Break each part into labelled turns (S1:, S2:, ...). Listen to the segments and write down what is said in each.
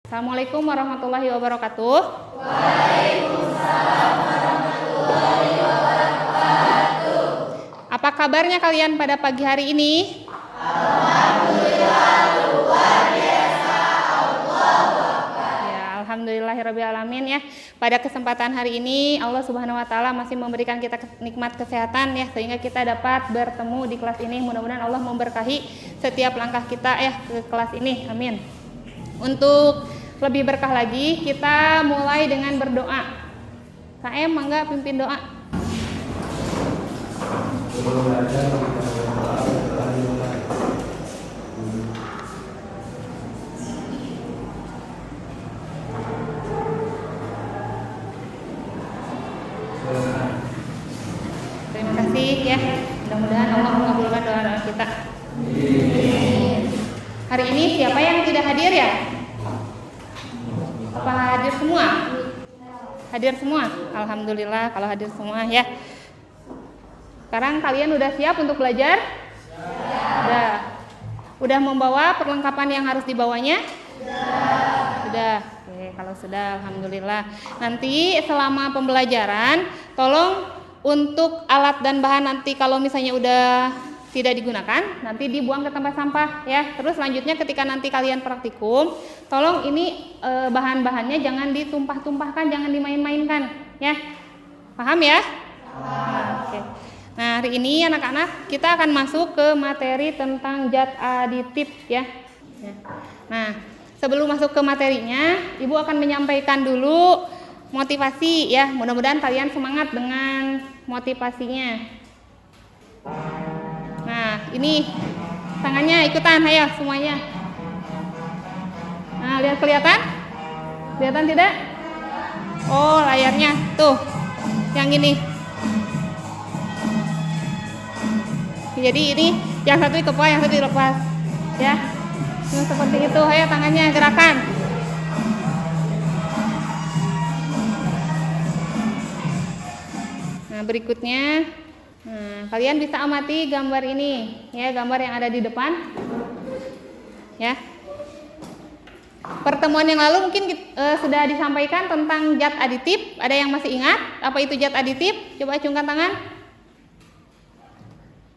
S1: Assalamualaikum warahmatullahi wabarakatuh.
S2: Waalaikumsalam warahmatullahi wabarakatuh.
S1: Apa kabarnya kalian pada pagi hari ini?
S2: Alhamdulillah luar biasa. Allahu Akbar.
S1: Ya, alhamdulillahirabbil alamin ya. Pada kesempatan hari ini Allah Subhanahu wa taala masih memberikan kita nikmat kesehatan ya, sehingga kita dapat bertemu di kelas ini. Mudah-mudahan Allah memberkahi setiap langkah kita ke kelas ini. Amin. Untuk lebih berkah lagi, kita mulai dengan berdoa. KM, mangga pimpin doa. Terima kasih ya. Mudah-mudahan Allah mengabulkan doa-doa kita. Hari ini siapa yang tidak hadir ya? Apa hadir semua? Hadir semua? Alhamdulillah kalau hadir semua ya. Sekarang kalian udah siap untuk belajar? Sudah. Udah membawa perlengkapan yang harus dibawanya? Sudah. Oke, kalau sudah alhamdulillah. Nanti selama pembelajaran tolong untuk alat dan bahan nanti kalau misalnya udah tidak digunakan, nanti dibuang ke tempat sampah ya. Terus selanjutnya ketika nanti kalian praktikum, tolong ini bahan-bahannya jangan ditumpah-tumpahkan, jangan dimain-mainkan ya. Paham ya? Nah, oke. Nah, hari ini anak-anak kita akan masuk ke materi tentang zat aditif ya. Nah, sebelum masuk ke materinya, Ibu akan menyampaikan dulu motivasi ya. Mudah-mudahan kalian semangat dengan motivasinya. Nah, ini tangannya ikutan, ayo semuanya. Nah, lihat kelihatan? Kelihatan tidak? Oh, layarnya tuh, yang ini. Jadi ini yang satu dikepas, yang satu dilepas, ya. Nah, seperti itu, ayo tangannya gerakan. Nah, berikutnya. Nah, kalian bisa amati gambar ini, ya, gambar yang ada di depan, ya. Pertemuan yang lalu mungkin sudah disampaikan tentang zat aditif. Ada yang masih ingat apa itu zat aditif? Coba acungkan tangan.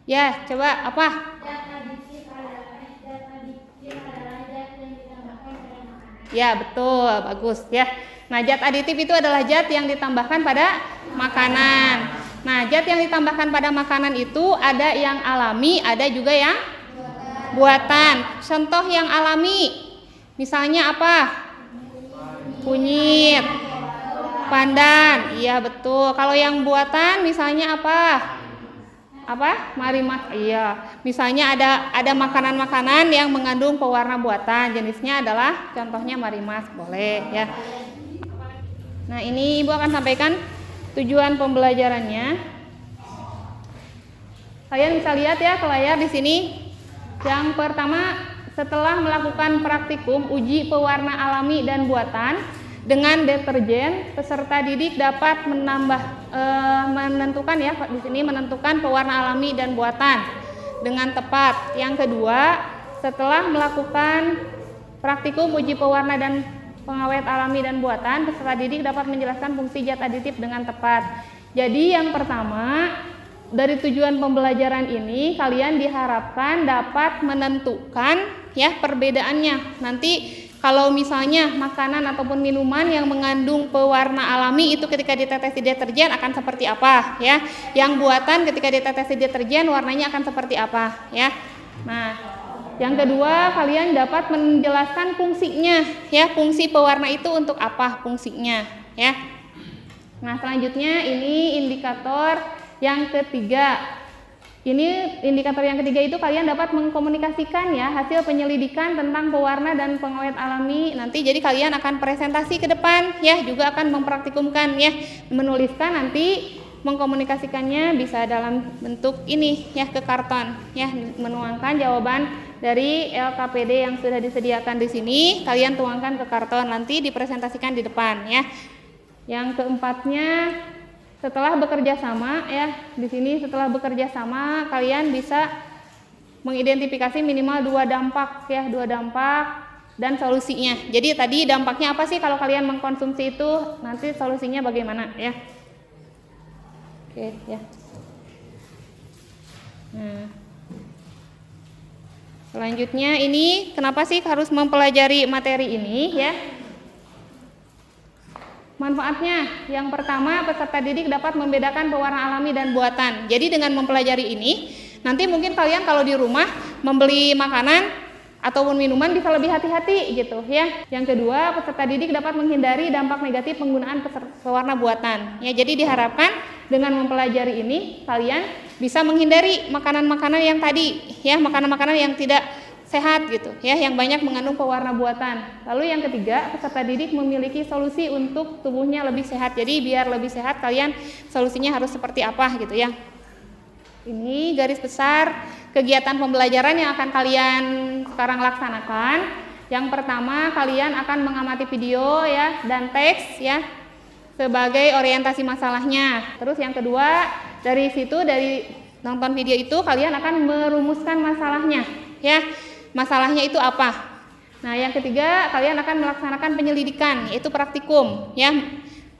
S1: Ya, coba apa?
S2: Zat aditif adalah zat yang ditambahkan pada makanan.
S1: Ya, betul, bagus ya. Nah, zat aditif itu adalah zat yang ditambahkan pada makanan. Nah, zat yang ditambahkan pada makanan itu ada yang alami, ada juga yang buatan. Contoh yang alami, misalnya apa? Kunyit, pandan, iya betul. Kalau yang buatan, misalnya apa? Apa? Marimas, iya. Misalnya ada makanan-makanan yang mengandung pewarna buatan, jenisnya adalah contohnya marimas, boleh ya. Nah, ini Ibu akan sampaikan tujuan pembelajarannya. Kalian bisa lihat ya ke layar di sini. Yang pertama, setelah melakukan praktikum uji pewarna alami dan buatan dengan deterjen, peserta didik dapat menentukan ya di sini menentukan pewarna alami dan buatan dengan tepat. Yang kedua, setelah melakukan praktikum uji pewarna dan pengawet alami dan buatan, peserta didik dapat menjelaskan fungsi zat aditif dengan tepat. Jadi yang pertama, dari tujuan pembelajaran ini kalian diharapkan dapat menentukan ya perbedaannya. Nanti kalau misalnya makanan ataupun minuman yang mengandung pewarna alami itu ketika ditetesi deterjen akan seperti apa ya. Yang buatan ketika ditetesi deterjen warnanya akan seperti apa ya. Nah, yang kedua, kalian dapat menjelaskan fungsinya, ya, fungsi pewarna itu untuk apa fungsinya, ya. Nah, selanjutnya ini indikator yang ketiga. Ini indikator yang ketiga itu kalian dapat mengkomunikasikan ya hasil penyelidikan tentang pewarna dan pengawet alami. Nanti jadi kalian akan presentasi ke depan, ya, juga akan mempraktikumkan, ya, menuliskan nanti. Mengkomunikasikannya bisa dalam bentuk ini ya ke karton ya, menuangkan jawaban dari LKPD yang sudah disediakan di sini, kalian tuangkan ke karton nanti dipresentasikan di depan ya. Yang keempatnya, setelah bekerja sama ya, di sini setelah bekerja sama kalian bisa mengidentifikasi minimal 2 dampak ya, 2 dampak dan solusinya. Jadi tadi dampaknya apa sih kalau kalian mengkonsumsi itu, nanti solusinya bagaimana ya. Oke ya. Nah, selanjutnya ini kenapa sih harus mempelajari materi ini ya? Manfaatnya, yang pertama peserta didik dapat membedakan pewarna alami dan buatan. Jadi dengan mempelajari ini, nanti mungkin kalian kalau di rumah membeli makanan ataupun minuman bisa lebih hati-hati gitu ya. Yang kedua, peserta didik dapat menghindari dampak negatif penggunaan pewarna buatan. Ya, jadi diharapkan dengan mempelajari ini kalian bisa menghindari makanan-makanan yang tadi ya, makanan-makanan yang tidak sehat gitu ya, yang banyak mengandung pewarna buatan. Lalu yang ketiga, peserta didik memiliki solusi untuk tubuhnya lebih sehat. Jadi biar lebih sehat kalian solusinya harus seperti apa gitu ya. Ini garis besar kegiatan pembelajaran yang akan kalian sekarang laksanakan. Yang pertama, kalian akan mengamati video ya dan teks ya sebagai orientasi masalahnya. Terus yang kedua, dari situ dari nonton video itu kalian akan merumuskan masalahnya ya. Masalahnya itu apa? Nah, yang ketiga, kalian akan melaksanakan penyelidikan, yaitu praktikum ya.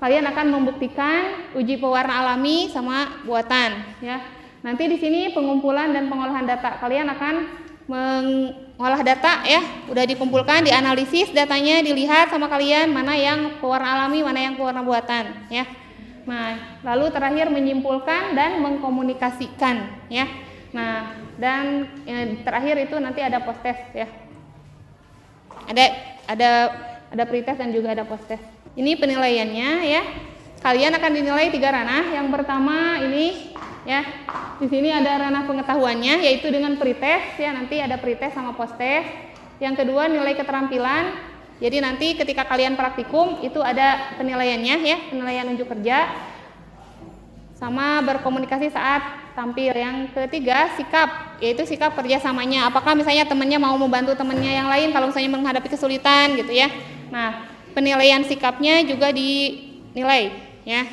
S1: Kalian akan membuktikan uji pewarna alami sama buatan ya. Nanti di sini pengumpulan dan pengolahan data. Kalian akan mengolah data ya, udah dikumpulkan, dianalisis datanya, dilihat sama kalian mana yang pewarna alami, mana yang pewarna buatan ya. Nah, lalu terakhir menyimpulkan dan mengkomunikasikan ya. Nah, dan terakhir itu nanti ada post test ya. Ada pretest dan juga ada post test. Ini penilaiannya ya. Kalian akan dinilai 3 ranah. Yang pertama ini ya. Di sini ada ranah pengetahuannya yaitu dengan pretest ya, nanti ada pretest sama post test. Yang kedua nilai keterampilan. Jadi nanti ketika kalian praktikum itu ada penilaiannya ya, penilaian unjuk kerja sama berkomunikasi saat tampil. Yang ketiga sikap, yaitu sikap kerjasamanya. Apakah misalnya temannya mau membantu temannya yang lain kalau misalnya menghadapi kesulitan gitu ya. Nah, penilaian sikapnya juga dinilai ya.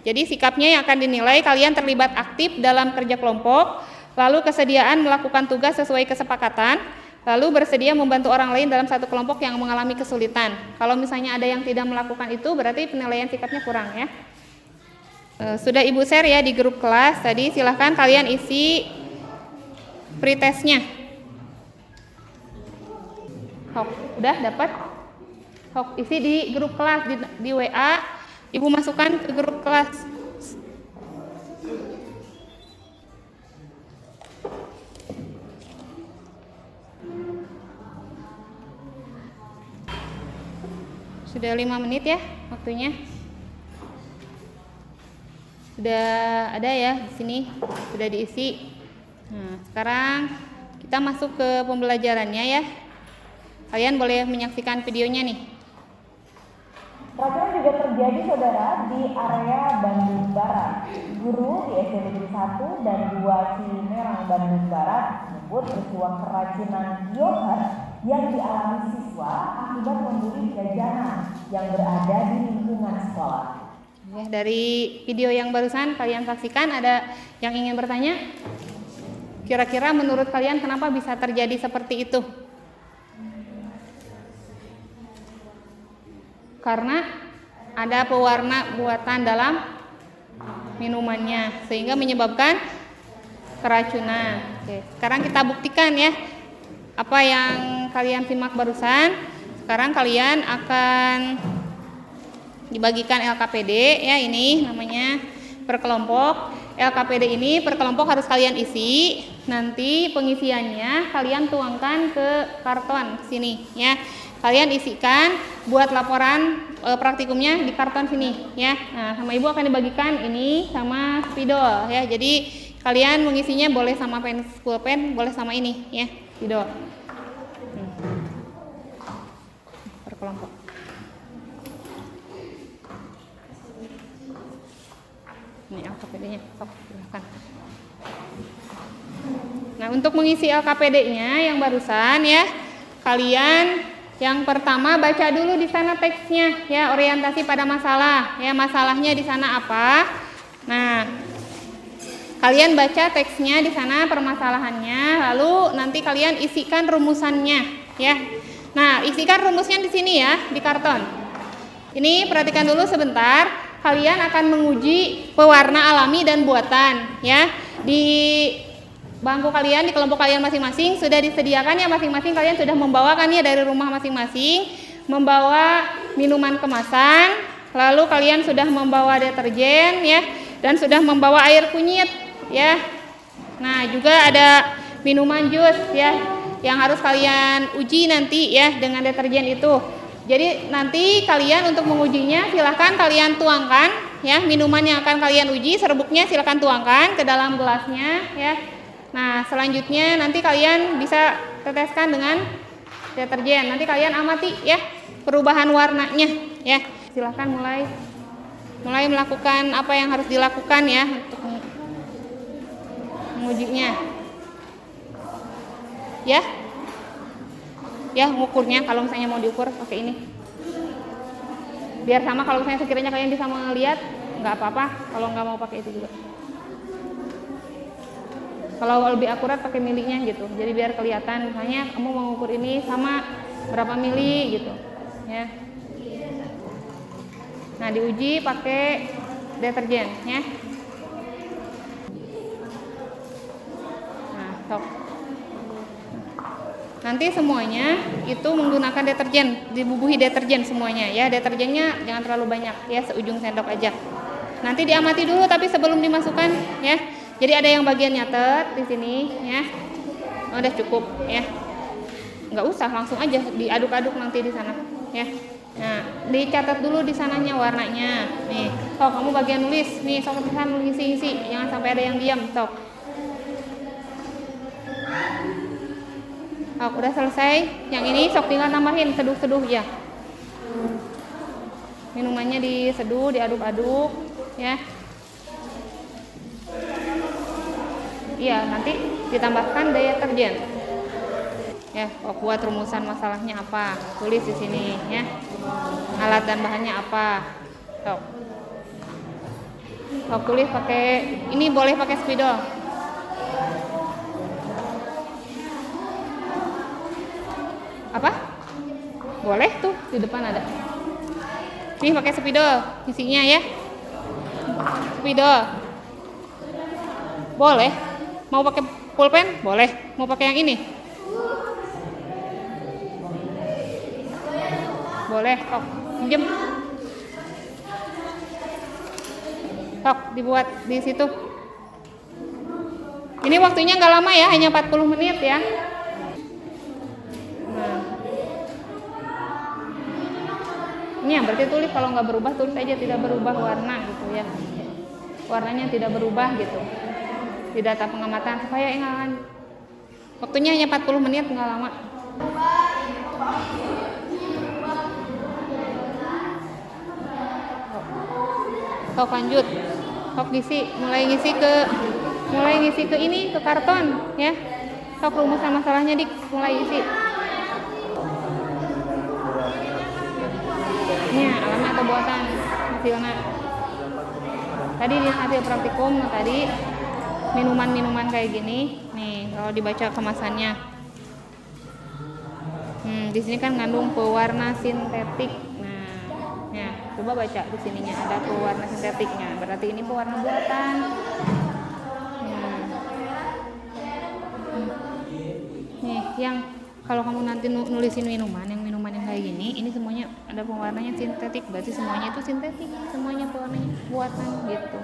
S1: Jadi sikapnya yang akan dinilai, kalian terlibat aktif dalam kerja kelompok, lalu kesediaan melakukan tugas sesuai kesepakatan, lalu bersedia membantu orang lain dalam satu kelompok yang mengalami kesulitan. Kalau misalnya ada yang tidak melakukan itu, berarti penilaian sikapnya kurang ya. Sudah Ibu share ya di grup kelas tadi, silahkan kalian isi pretestnya. Udah dapat? Isi di grup kelas di WA, Ibu masukkan ke grup kelas. Sudah 5 menit ya waktunya. Sudah ada ya di sini, sudah diisi. Nah, sekarang kita masuk ke pembelajarannya ya. Kalian boleh menyaksikan videonya nih.
S3: Keracunan juga terjadi saudara di area Bandung Barat. Guru di SMP Negeri 1 dan 2 Cimerang Bandung Barat menyebut peristiwa keracunan biohar yang dialami siswa akibat membeli jajanan yang berada di lingkungan sekolah.
S1: Ya, dari video yang barusan kalian saksikan, ada yang ingin bertanya? Kira-kira menurut kalian kenapa bisa terjadi seperti itu? Karena ada pewarna buatan dalam minumannya sehingga menyebabkan keracunan. Oke, sekarang kita buktikan ya apa yang kalian simak barusan. Sekarang kalian akan dibagikan LKPD ya, ini namanya per kelompok. LKPD ini per kelompok harus kalian isi. Nanti pengisiannya kalian tuangkan ke karton sini ya. Kalian isikan buat laporan praktikumnya di karton sini ya. Nah, sama Ibu akan dibagikan ini sama spidol ya. Jadi kalian mengisinya boleh sama pen pulpen, boleh sama ini ya, spidol. Per kelompok. Ini LKPD-nya, silahkan. Nah, untuk mengisi LKPD-nya yang barusan ya, kalian yang pertama baca dulu di sana teksnya ya, orientasi pada masalah ya, masalahnya di sana apa. Nah, kalian baca teksnya di sana permasalahannya, lalu nanti kalian isikan rumusannya ya. Nah, isikan rumusnya di sini ya, di karton. Ini perhatikan dulu sebentar. Kalian akan menguji pewarna alami dan buatan ya. Di bangku kalian, di kelompok kalian masing-masing sudah disediakan ya, masing-masing kalian sudah membawakan ya dari rumah masing-masing, membawa minuman kemasan, lalu kalian sudah membawa deterjen ya, dan sudah membawa air kunyit ya. Nah, juga ada minuman jus ya yang harus kalian uji nanti ya dengan deterjen itu. Jadi nanti kalian untuk mengujinya silahkan kalian tuangkan ya minuman yang akan kalian uji, serbuknya silahkan tuangkan ke dalam gelasnya ya. Nah, selanjutnya nanti kalian bisa teteskan dengan deterjen. Nanti kalian amati ya perubahan warnanya ya. Silahkan mulai melakukan apa yang harus dilakukan ya untuk mengujinya. Ya, ngukurnya kalau misalnya mau diukur pakai ini. Biar sama, kalau misalnya sekiranya kalian bisa melihat, nggak apa-apa. Kalau nggak mau pakai itu juga. Kalau lebih akurat pakai milinya gitu. Jadi biar kelihatan, misalnya kamu mau ngukur ini sama berapa mili gitu. Ya. Nah, diuji pakai deterjen ya. Nah, sok. Nanti semuanya itu menggunakan deterjen, dibubuhi deterjen semuanya ya. Deterjennya jangan terlalu banyak ya, seujung sendok aja. Nanti diamati dulu tapi sebelum dimasukkan ya. Jadi ada yang bagian nyatet di sini ya. Oh, udah cukup ya. Nggak usah, langsung aja diaduk-aduk nanti di sana ya. Nah, dicatat dulu di sananya warnanya. Nih, sok kamu bagian nulis. Nih, sok tulisan nulis isi. Jangan sampai ada yang diam, sok. Oh, udah selesai. Yang ini sok tinggal tambahin seduh-seduh ya. Minumannya diseduh, diaduk-aduk ya. Iya, nanti ditambahkan deterjen. Ya, buat rumusan masalahnya apa? Tulis di sini ya. Alat dan bahannya apa? Sok. Sok tulis pakai ini, boleh pakai spidol. Apa? Boleh tuh, di depan ada. Ini pakai spidol isinya ya. Spidol. Boleh. Mau pakai pulpen? Boleh. Mau pakai yang ini? Boleh. Tok, pinjem. Tok, dibuat di situ. Ini waktunya nggak lama ya, hanya 40 menit ya. Ini yang berarti tulis, kalau nggak berubah tulis aja tidak berubah warna gitu ya. Warnanya tidak berubah gitu. Di data pengamatan supaya ingat. Waktunya hanya 40 menit, nggak lama. Sok lanjut. Sok mulai ngisi ke ini, ke karton ya. Sok rumusan masalahnya dik, mulai isi. Ini alami atau buatan hasilnya. Tadi di hasil praktikum tadi minuman kayak gini. Nih, kalau dibaca kemasannya. Di sini kan ngandung pewarna sintetik. Nah, ya, coba baca di sininya ada pewarna sintetiknya. Berarti ini pewarna buatan. Nih, yang kalau kamu nanti nulisin minuman yang kayak gini, ini semuanya ada pewarnanya sintetik, berarti semuanya itu sintetik, semuanya pewarnanya buatan gitu.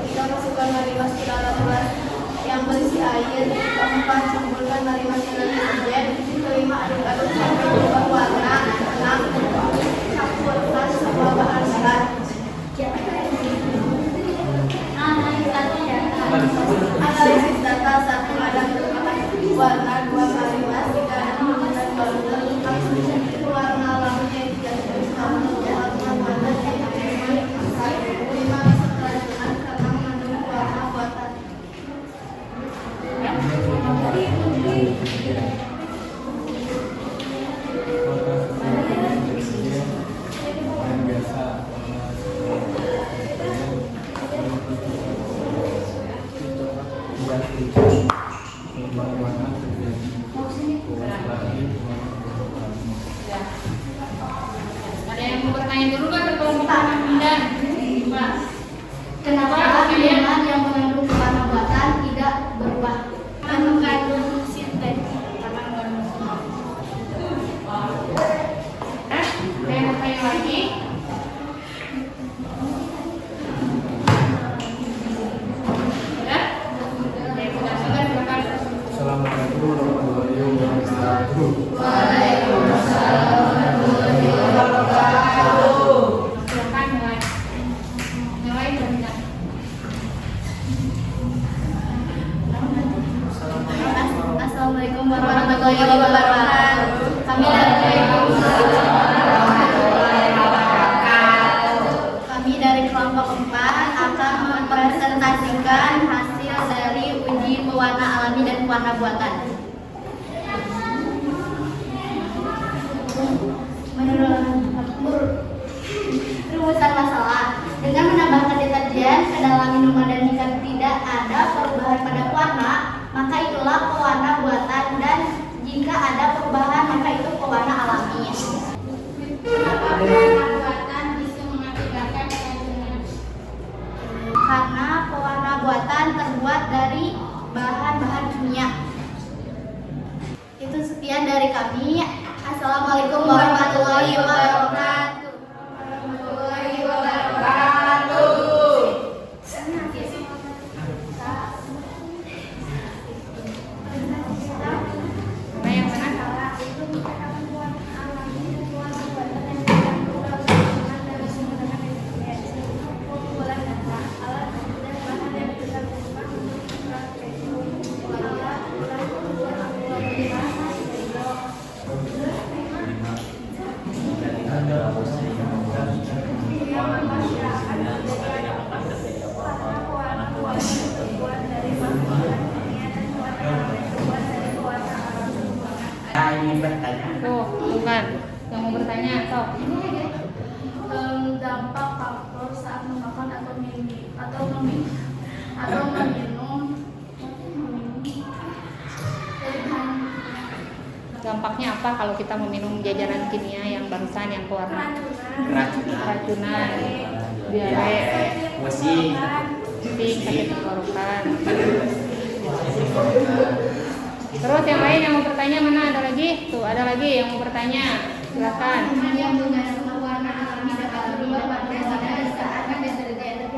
S2: Kita masukkan marimas ke dalam gelas yang berisi air. Keempat, campurkan marimas dengan deterjen. Kelima, aduk-aduk sampai berubah warna. Enam, campurkan semua bahan-bahan. Analisis data. Satu, ada perubahan warna. Dua, marimas. Tiga, ada perubahan warna. Empat, warna alami yang tidak terus warna warna yang lima, bisa keracunan karena mengandung warna buatan.
S1: Ada yang mau bertanya dulu kan ke kelompok Anda?
S2: Kenapa minuman yang mengandung warna buatan tidak berubah? Karena mengandung sintetik.
S1: Ada yang bertanya lagi? Sudah? Yang sudah silakan.
S4: Assalamualaikum warahmatullahi wabarakatuh.
S1: Silakan mulai. Mulai dari Anda.
S2: Assalamualaikum warahmatullahi wabarakatuh. Kami dari kelompok 4 akan mempresentasikan hasil dari uji pewarna alami dan pewarna buatan. Menurut rumusan masalah, dengan menambahkan deterjen ke dalam minuman dan jika tidak ada perubahan pada warna, maka itulah pewarna buatan, dan jika ada perubahan maka itu pewarna alami. Kenapa pewarna buatan bisa mengakibatkan keracunan? Karena pewarna buatan terbuat dari bahan-bahan kimia. Itu sekian dari kami. Assalamualaikum warahmatullahi wabarakatuh. Warahmatullahi wabarakatuh.
S1: Mana yang mana? Tuh, bukan. Yang mau bertanya, sok.
S2: Dampak faktor saat memakan atau meminum
S1: Dampaknya apa kalau kita meminum jajanan kimia yang barusan yang pewarna? Keracunan, diare, pusing, sakit tenggorokan. Terus yang lain yang mau bertanya mana? Ada lagi? Tuh, ada lagi yang mau bertanya. Silakan.
S2: yang mengandung warna alami dapat berubah warna tidak saat deterjen.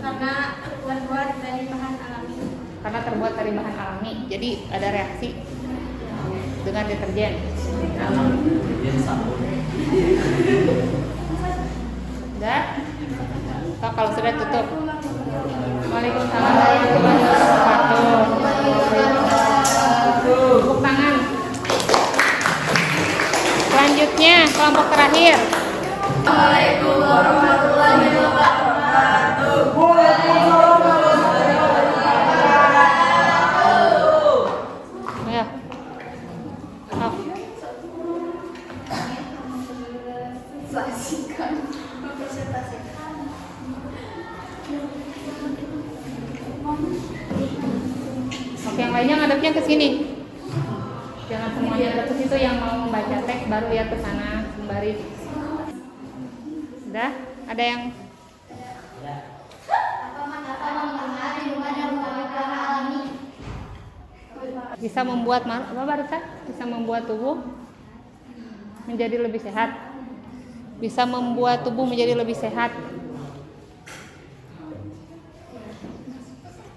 S2: Karena terbuat dari bahan alami.
S1: Karena terbuat dari bahan alami, jadi ada reaksi dengan deterjen. Sudah? Oh, kalau sudah tutup. Waalaikumsalam warahmatullahi wabarakatuh. Tepuk tangan. Selanjutnya kelompok terakhir.
S2: Assalamualaikum warahmatullahi wabarakatuh.
S1: Ya. Oh. Oke, yang lainnya ngadepnya ke sini. Jangan semuanya ada ke situ, yang mau membaca teks baru ya ke sana sembari. Sudah? Ada yang
S2: Apa mengenal minuman yang mengandung warna alami?
S1: Bisa membuat apa barusan? Bisa membuat tubuh menjadi lebih sehat. Bisa membuat tubuh menjadi lebih sehat.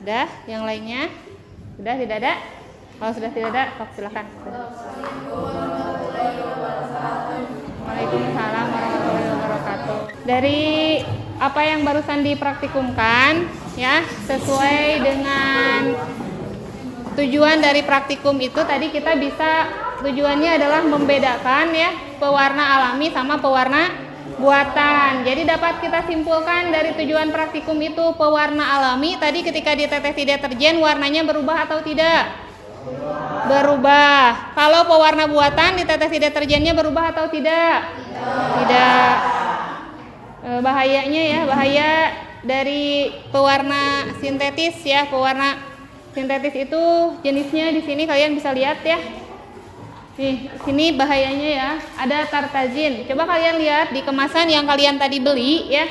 S1: Udah, yang lainnya? Sudah tidak ada? Kalau sudah tidak ada, silakan. Waalaikumsalam warahmatullahi wabarakatuh. Dari apa yang barusan dipraktikumkan, ya, sesuai dengan tujuan dari praktikum itu tadi kita bisa tujuannya adalah membedakan ya pewarna alami sama pewarna buatan. Jadi dapat kita simpulkan dari tujuan praktikum itu pewarna alami tadi ketika ditetesi deterjen warnanya berubah atau tidak? Berubah. Kalau pewarna buatan ditetesi deterjennya berubah atau tidak? Tidak. Bahayanya ya, bahaya dari pewarna sintetis ya, pewarna sintetis itu jenisnya di sini kalian bisa lihat ya. Nih, sini bahayanya ya, ada tartazin. Coba kalian lihat di kemasan yang kalian tadi beli ya.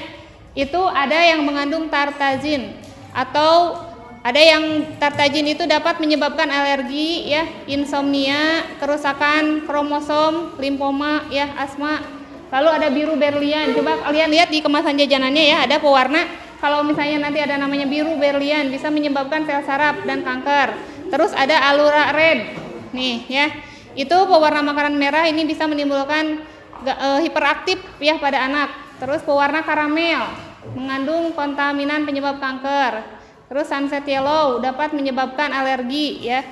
S1: Itu ada yang mengandung tartazin atau ada yang tartazin itu dapat menyebabkan alergi ya, insomnia, kerusakan kromosom, limfoma ya, asma. Lalu ada biru berlian. Coba kalian lihat di kemasan jajanannya ya, ada pewarna. Kalau misalnya nanti ada namanya biru berlian bisa menyebabkan sel saraf dan kanker. Terus ada Allura Red. Nih ya. Itu pewarna makanan merah ini bisa menimbulkan hiperaktif ya pada anak. Terus pewarna karamel mengandung kontaminan penyebab kanker. Terus sunset yellow dapat menyebabkan alergi ya.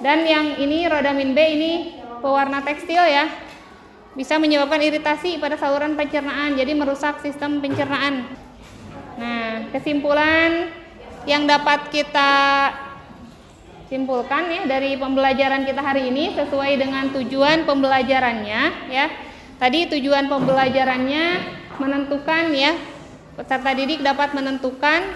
S1: Dan yang ini rodamin B ini pewarna tekstil ya. Bisa menyebabkan iritasi pada saluran pencernaan, jadi merusak sistem pencernaan. Nah, kesimpulan yang dapat kita simpulkan ya dari pembelajaran kita hari ini sesuai dengan tujuan pembelajarannya ya. Tadi tujuan pembelajarannya menentukan ya, peserta didik dapat menentukan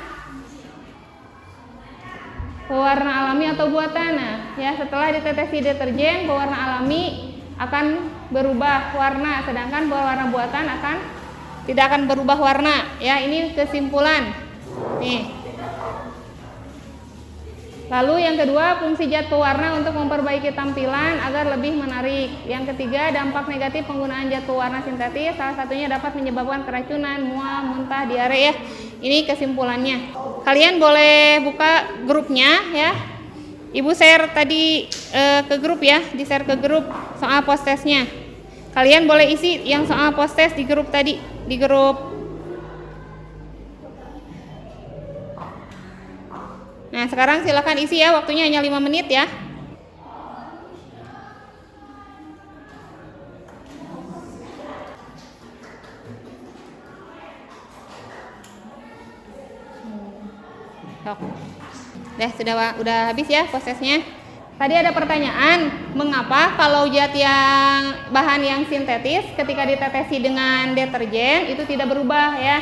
S1: pewarna alami atau buatan. Nah, ya setelah ditetesi deterjen pewarna alami akan berubah warna, sedangkan pewarna buatan tidak akan berubah warna ya. Ini kesimpulan. Nih. Lalu yang kedua, fungsi zat pewarna untuk memperbaiki tampilan agar lebih menarik. Yang ketiga, dampak negatif penggunaan zat pewarna sintetis, salah satunya dapat menyebabkan keracunan, mual, muntah, diare ya. Ini kesimpulannya. Kalian boleh buka grupnya ya. Ibu share tadi ke grup ya, di-share ke grup soal post-testnya. Kalian boleh isi yang soal post-test di grup tadi, di grup. Nah, sekarang silakan isi ya, waktunya hanya 5 menit ya. Udah habis ya prosesnya. Tadi ada pertanyaan, mengapa kalau zat yang bahan yang sintetis ketika ditetesi dengan deterjen itu tidak berubah ya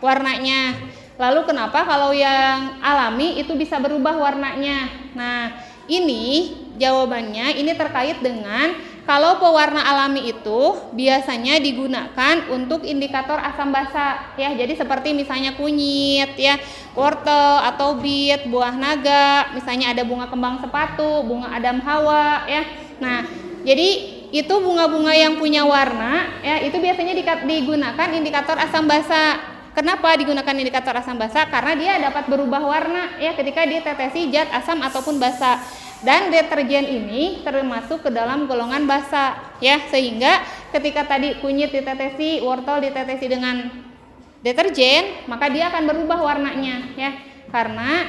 S1: warnanya? Lalu kenapa kalau yang alami itu bisa berubah warnanya? Nah, ini jawabannya ini terkait dengan kalau pewarna alami itu biasanya digunakan untuk indikator asam basa ya. Jadi seperti misalnya kunyit ya, wortel atau bit, buah naga, misalnya ada bunga kembang sepatu, bunga Adam Hawa ya. Nah, jadi itu bunga-bunga yang punya warna ya, itu biasanya digunakan indikator asam basa. Kenapa digunakan indikator asam basa? Karena dia dapat berubah warna ya ketika ditetesi zat asam ataupun basa. Dan deterjen ini termasuk ke dalam golongan basa ya, sehingga ketika tadi kunyit ditetesi, wortel ditetesi dengan deterjen, maka dia akan berubah warnanya ya. Karena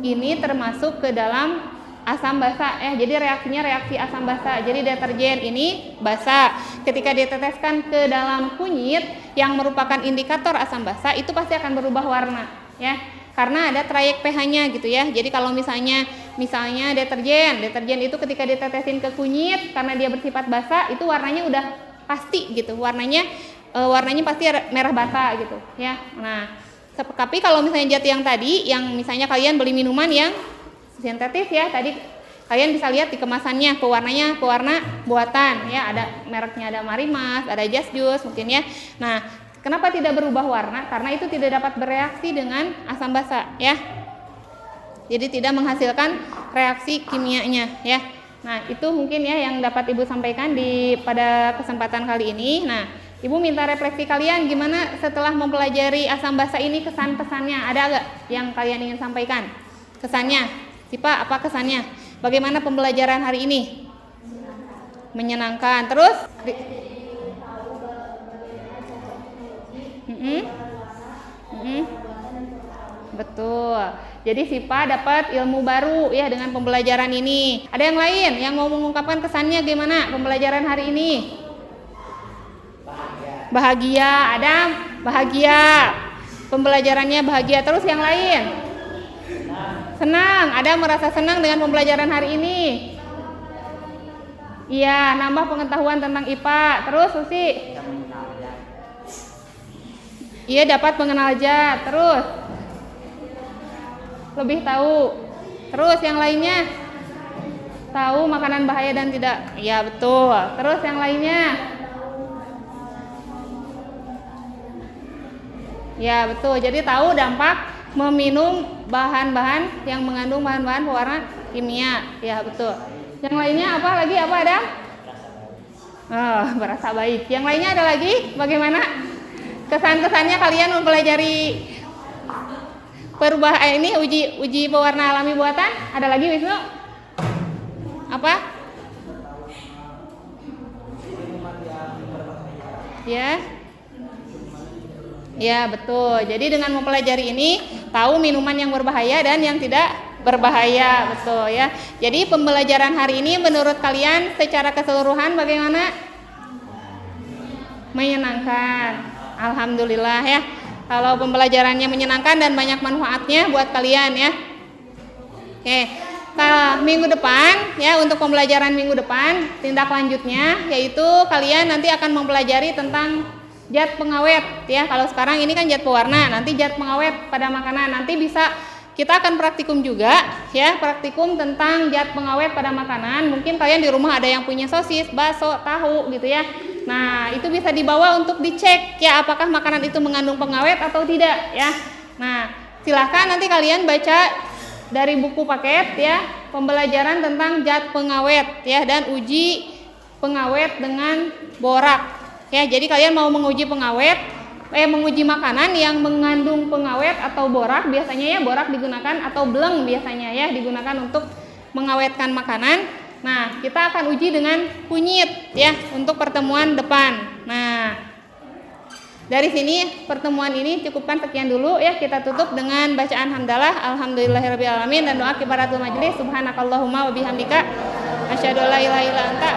S1: ini termasuk ke dalam asam basa ya. Jadi reaksinya reaksi asam basa. Jadi deterjen ini basa. Ketika diteteskan ke dalam kunyit yang merupakan indikator asam basa itu pasti akan berubah warna ya. Karena ada trayek pH-nya gitu ya. Jadi kalau misalnya deterjen itu ketika ditetesin ke kunyit karena dia bersifat basa itu warnanya udah pasti gitu. Warnanya pasti merah bata gitu ya. Nah, tapi kalau misalnya zat yang tadi yang misalnya kalian beli minuman yang sintetis ya, tadi kalian bisa lihat di kemasannya pewarnanya pewarna buatan ya, ada mereknya, ada Marimas, ada Just Juice mungkin ya. Nah, kenapa tidak berubah warna? Karena itu tidak dapat bereaksi dengan asam basa ya. Jadi tidak menghasilkan reaksi kimianya ya. Nah, itu mungkin ya yang dapat Ibu sampaikan pada kesempatan kali ini. Nah, Ibu minta refleksi kalian gimana setelah mempelajari asam basa ini, kesan-pesannya ada nggak yang kalian ingin sampaikan? Kesannya, Sipa apa kesannya? Bagaimana pembelajaran hari ini? Menyenangkan. Terus? Betul. Jadi Sipa dapat ilmu baru ya dengan pembelajaran ini. Ada yang lain yang mau mengungkapkan kesannya gimana pembelajaran hari ini? Bahagia. Ada bahagia. Pembelajarannya bahagia. Terus yang lain? Senang. Ada merasa senang dengan pembelajaran hari ini? Iya, nambah pengetahuan tentang IPA. Terus Susi? Iya, dapat mengenal zat. Terus lebih tahu. Terus yang lainnya? Tahu makanan bahaya dan tidak. Iya, betul. Terus yang lainnya? Ya, betul. Jadi tahu dampak meminum bahan-bahan yang mengandung bahan-bahan pewarna kimia. Ya, betul. Yang lainnya apa lagi? Apa ada? Oh, berasa baik. Yang lainnya ada lagi? Bagaimana kesan-kesannya kalian mempelajari perubahan ini uji pewarna alami buatan? Ada lagi Wisnu? Apa? Ya. Ya, betul. Jadi dengan mempelajari ini tahu minuman yang berbahaya dan yang tidak berbahaya, betul ya. Jadi pembelajaran hari ini menurut kalian secara keseluruhan bagaimana? Menyenangkan. Alhamdulillah ya. Kalau pembelajarannya menyenangkan dan banyak manfaatnya buat kalian ya. Oke. Nah, minggu depan ya untuk pembelajaran minggu depan tindak lanjutnya yaitu kalian nanti akan mempelajari tentang zat pengawet ya. Kalau sekarang ini kan zat pewarna, nanti zat pengawet pada makanan. Nanti bisa kita akan praktikum juga ya, praktikum tentang zat pengawet pada makanan. Mungkin kalian di rumah ada yang punya sosis, bakso, tahu gitu ya. Nah, itu bisa dibawa untuk dicek ya apakah makanan itu mengandung pengawet atau tidak ya. Nah, silahkan nanti kalian baca dari buku paket ya, pembelajaran tentang zat pengawet ya dan uji pengawet dengan borak. Ya, jadi kalian mau menguji menguji makanan yang mengandung pengawet atau borak, biasanya ya borak digunakan atau bleng biasanya ya digunakan untuk mengawetkan makanan. Nah, kita akan uji dengan kunyit ya untuk pertemuan depan. Nah, dari sini pertemuan ini cukupkan sekian dulu ya. Kita tutup dengan bacaan hamdalah alhamdulillahirabbil alamin dan doa kifaratul majelis subhanakallahumma wa bihamdika asyhadu an la ilaha illa anta